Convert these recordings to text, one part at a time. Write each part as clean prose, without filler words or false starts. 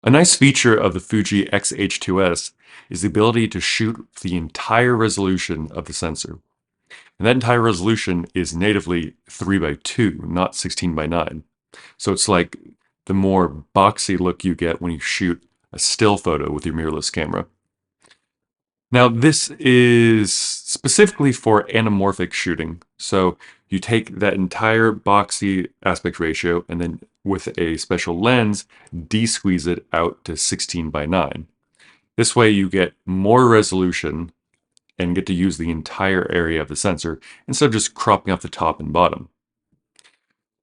A nice feature of the Fuji X-H2S is the ability to shoot the entire resolution of the sensor. And that entire resolution is natively 3 by 2, not 16 by 9. So it's like the more boxy look you get when you shoot a still photo with your mirrorless camera. Now, this is specifically for anamorphic shooting. So you take that entire boxy aspect ratio and then with a special lens, de-squeeze it out to 16 by 9. This way you get more resolution and get to use the entire area of the sensor instead of just cropping off the top and bottom.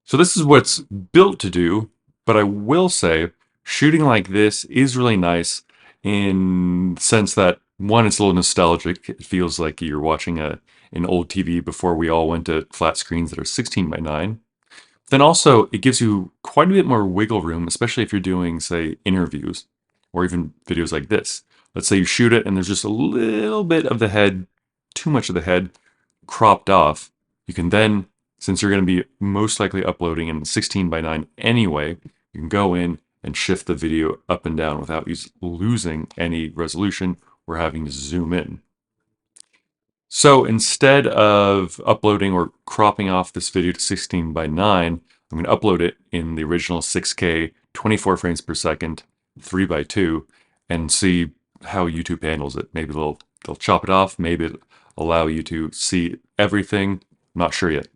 So this is what's built to do, but I will say shooting like this is really nice in the sense that one, it's a little nostalgic. It feels like you're watching an old TV before we all went to flat screens that are 16 by 9. Then also it gives you quite a bit more wiggle room, especially if you're doing, say, interviews or even videos like this. Let's say you shoot it and there's just a little bit of the head, too much of the head cropped off. You can then, since you're going to be most likely uploading in 16 by 9 anyway, you can go in and shift the video up and down without losing any resolution or having to zoom in. So instead of uploading or cropping off this video to 16 by 9, I'm going to upload it in the original 6K, 24 frames per second, 3 by 2, and see how YouTube handles it. Maybe they'll chop it off, maybe it'll allow you to see everything. I'm not sure yet.